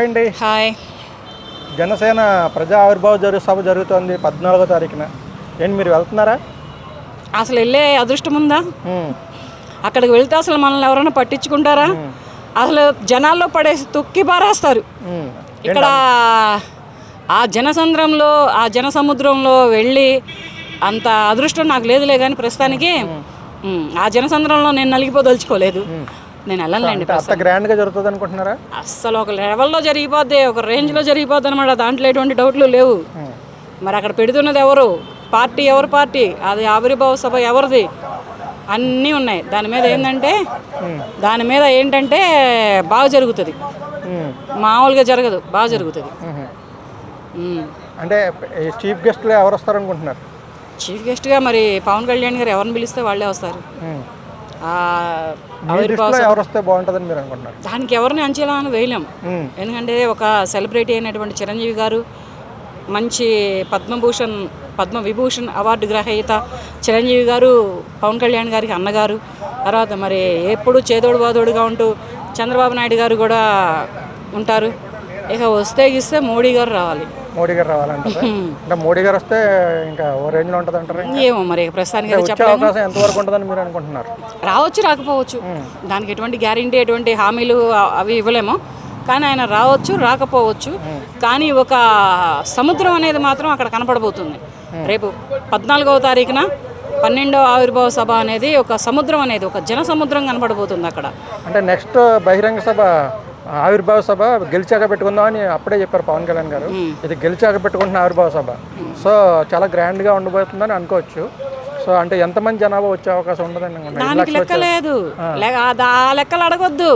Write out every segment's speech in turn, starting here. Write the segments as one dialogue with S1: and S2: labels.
S1: అండి
S2: హాయ్.
S1: జనసేన ప్రజా ఆవిర్భావ సభ జరుగుతోంది 14వ తారీఖున. ఏంటి మీరు వెళ్తున్నారా?
S2: అసలు వెళ్ళే అదృష్టం ఉందా? అక్కడికి వెళ్తే అసలు మనల్ని ఎవరైనా పట్టించుకుంటారా? అసలు జనాల్లో పడేసి తొక్కి పారేస్తారు. ఇక్కడ ఆ జనసముద్రంలో వెళ్ళి అంత అదృష్టం నాకు లేదులే కానీ ప్రస్తుతానికి ఆ జనసముద్రంలో నేను నలిగిపోదలుచుకోలేదు. నేను వెళ్ళలేండి.
S1: అంత గ్రాండ్గా జరుగుతుంది అనుకుంటున్నారా?
S2: అస్సలు ఒక లెవెల్లో జరిగిపోద్ది, ఒక రేంజ్లో జరిగిపోద్ది అనమాట. దాంట్లో ఎటువంటి డౌట్లు లేవు. మరి అక్కడ పెడుతున్నది ఎవరు, పార్టీ ఎవరు, పార్టీ అది ఆవిర్భావ సభ ఎవరిది, అన్నీ ఉన్నాయి. దాని మీద ఏంటంటే బాగా జరుగుతుంది, మామూలుగా జరగదు, బాగా జరుగుతుంది.
S1: అంటే చీఫ్ గెస్ట్లు ఎవరు వస్తారు అనుకుంటున్నారు?
S2: చీఫ్ గెస్ట్గా మరి పవన్ కళ్యాణ్ గారు ఎవరిని పిలిస్తే వాళ్ళే వస్తారు.
S1: ఎవరు వస్తే బాగుంటుందని మీరు అనుకుంటున్నారు?
S2: దానికి ఎవరిని అంచనా వేయలేం. ఎందుకంటే ఒక సెలబ్రిటీ అయినటువంటి చిరంజీవి గారు, మంచి పద్మవిభూషణ్ అవార్డు గ్రహీత చిరంజీవి గారు పవన్ కళ్యాణ్ గారికి అన్నగారు. తర్వాత మరి ఎప్పుడు చేదోడు బాదోడుగా ఉంటూ చంద్రబాబు నాయుడు గారు కూడా ఉంటారు. ఇక వస్తే మోడీ గారు రావాలి.
S1: మోడీ గారు రావాలంటారు. అంటే మోడీ గారు వస్తే ఇంకా ఓ రేంజ్లో ఉంటుంది అంటారు.
S2: ఏమో మరి ప్రస్తుతానికి
S1: అవకాశం ఎంతవరకు ఉంటుందని మీరు అనుకుంటున్నారు?
S2: రావచ్చు, రాకపోవచ్చు. దానికి ఎటువంటి గ్యారంటీ, ఎటువంటి హామీలు అవి ఇవ్వలేము. కానీ ఆయన రావచ్చు, రాకపోవచ్చు. కానీ ఒక సముద్రం అనేది మాత్రం అక్కడ కనపడబోతుంది. రేపు 14వ తారీఖున 12వ ఆవిర్భావ సభ అనేది ఒక సముద్రం అనేది, ఒక జన సముద్రం కనపడబోతుంది అక్కడ.
S1: అంటే నెక్స్ట్ బహిరంగ సభ, ఆవిర్భావ సభ గెలిచాక పెట్టుకుందాం అని అప్పుడే చెప్పారు పవన్ కళ్యాణ్ గారు. ఇది గెలిచాక పెట్టుకుంటున్న ఆవిర్భావ సభ, సో చాలా గ్రాండ్గా ఉండబోతుందని అనుకోవచ్చు. సో అంటే ఎంతమంది జనాభా వచ్చే అవకాశం ఉండదని?
S2: దానికి లెక్క లేదు, ఆ లెక్కలు అడగొద్దు.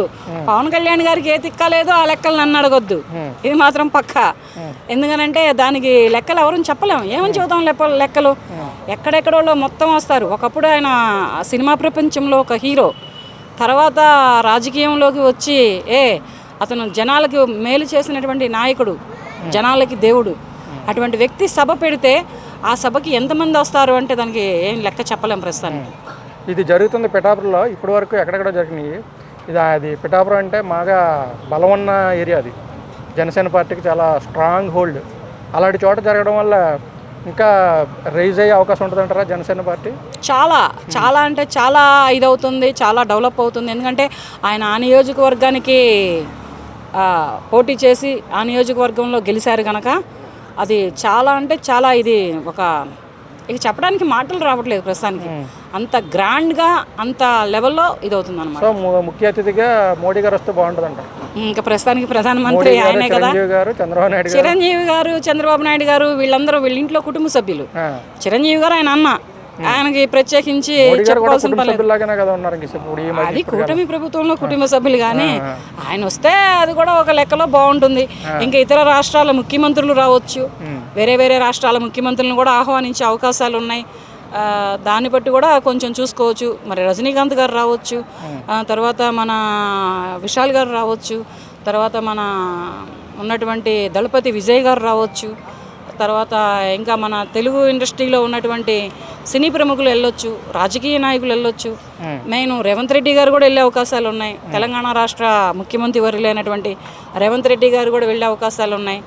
S2: పవన్ కళ్యాణ్ గారికి ఏ తిక్క లేదు, ఆ లెక్కలు నన్ను అడగొద్దు. ఇది మాత్రం పక్కా. ఎందుకనంటే దానికి లెక్కలు ఎవరని చెప్పలేము. ఏమని చెబుతాం లెక్కలు? ఎక్కడెక్కడో మొత్తం వస్తారు. ఒకప్పుడు ఆయన సినిమా ప్రపంచంలో ఒక హీరో, తర్వాత రాజకీయంలోకి వచ్చి అతను జనాలకి మేలు చేసినటువంటి నాయకుడు, జనాలకి దేవుడు. అటువంటి వ్యక్తి సభ పెడితే ఆ సభకి ఎంతమంది వస్తారు అంటే దానికి ఏం లెక్క చెప్పలేము ప్రస్తుతానికి.
S1: ఇది జరుగుతుంది పిఠాపురంలో. ఇప్పటి వరకు ఎక్కడెక్కడ జరిగినాయి. అది పిఠాపురం అంటే బాగా బలం ఉన్న ఏరియా. అది జనసేన పార్టీకి చాలా స్ట్రాంగ్ హోల్డ్. అలాంటి చోట జరగడం వల్ల ఇంకా రైజ్ అయ్యే అవకాశం ఉంటుంది అంటారా జనసేన పార్టీ?
S2: చాలా అంటే చాలా ఇదవుతుంది, చాలా డెవలప్ అవుతుంది. ఎందుకంటే ఆయన ఆ నియోజకవర్గానికి పోటీ చేసి ఆ నియోజకవర్గంలో గెలిచారు కనుక అది చాలా అంటే చాలా, ఇది ఇక చెప్పడానికి మాటలు రావట్లేదు ప్రస్తుతానికి. అంత గ్రాండ్గా, అంత లెవెల్లో ఇది అవుతుంది అనమాట.
S1: సో ముఖ్య అతిథిగా మోడీ గారు వస్తే బాగుంటుంది అంటారు.
S2: ఇంకా ప్రస్తుతానికి ప్రధానమంత్రి ఆయనే కదా. చిరంజీవి గారు, చంద్రబాబు నాయుడు గారు వీళ్ళందరూ వీళ్ళ ఇంట్లో కుటుంబ సభ్యులు. చిరంజీవి గారు ఆయన అన్న, ఆయనకి ప్రత్యేకించి చెప్పాల్సిన పని లేదు. అది కూటమి ప్రభుత్వంలో కుటుంబ సభ్యులు. కానీ ఆయన వస్తే అది కూడా ఒక లెక్కలో బాగుంటుంది. ఇంకా ఇతర రాష్ట్రాల ముఖ్యమంత్రులు రావచ్చు, వేరే రాష్ట్రాల ముఖ్యమంత్రులను కూడా ఆహ్వానించే అవకాశాలు ఉన్నాయి. దాన్ని బట్టి కూడా కొంచెం చూసుకోవచ్చు. మరి రజనీకాంత్ గారు రావచ్చు, తర్వాత మన విశాల్ గారు రావచ్చు, తర్వాత మన ఉన్నటువంటి దళపతి విజయ్ గారు రావచ్చు, తర్వాత ఇంకా మన తెలుగు ఇండస్ట్రీలో ఉన్నటువంటి సినీ ప్రముఖులు వెళ్ళొచ్చు, రాజకీయ నాయకులు వెళ్ళొచ్చు. మెయిన్ రేవంత్ రెడ్డి గారు కూడా వెళ్ళే అవకాశాలు ఉన్నాయి. తెలంగాణ రాష్ట్ర ముఖ్యమంత్రి వర్యులైనటువంటి రేవంత్ రెడ్డి గారు కూడా వెళ్ళే అవకాశాలు ఉన్నాయి.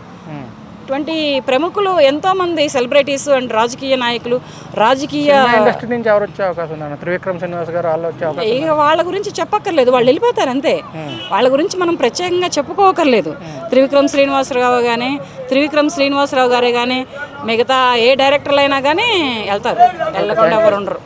S2: ఇటువంటి ప్రముఖులు ఎంతోమంది సెలబ్రిటీస్ అండ్ రాజకీయ నాయకులు, రాజకీయ
S1: ఇండస్ట్రీ నుంచి ఎవరు వచ్చే అవకాశం ఉంది? త్రివిక్రమ్ శ్రీనివాస్ గారు వాళ్ళు వచ్చే అవకాశం?
S2: ఇక వాళ్ళ గురించి చెప్పక్కర్లేదు, వాళ్ళు వెళ్ళిపోతారు అంతే. వాళ్ళ గురించి మనం ప్రత్యేకంగా చెప్పుకోకర్లేదు. త్రివిక్రమ్ శ్రీనివాసరావు గారే కానీ మిగతా ఏ డైరెక్టర్లు అయినా కానీ వెళ్తారు, వెళ్ళకుండా ఎవరు ఉండరు.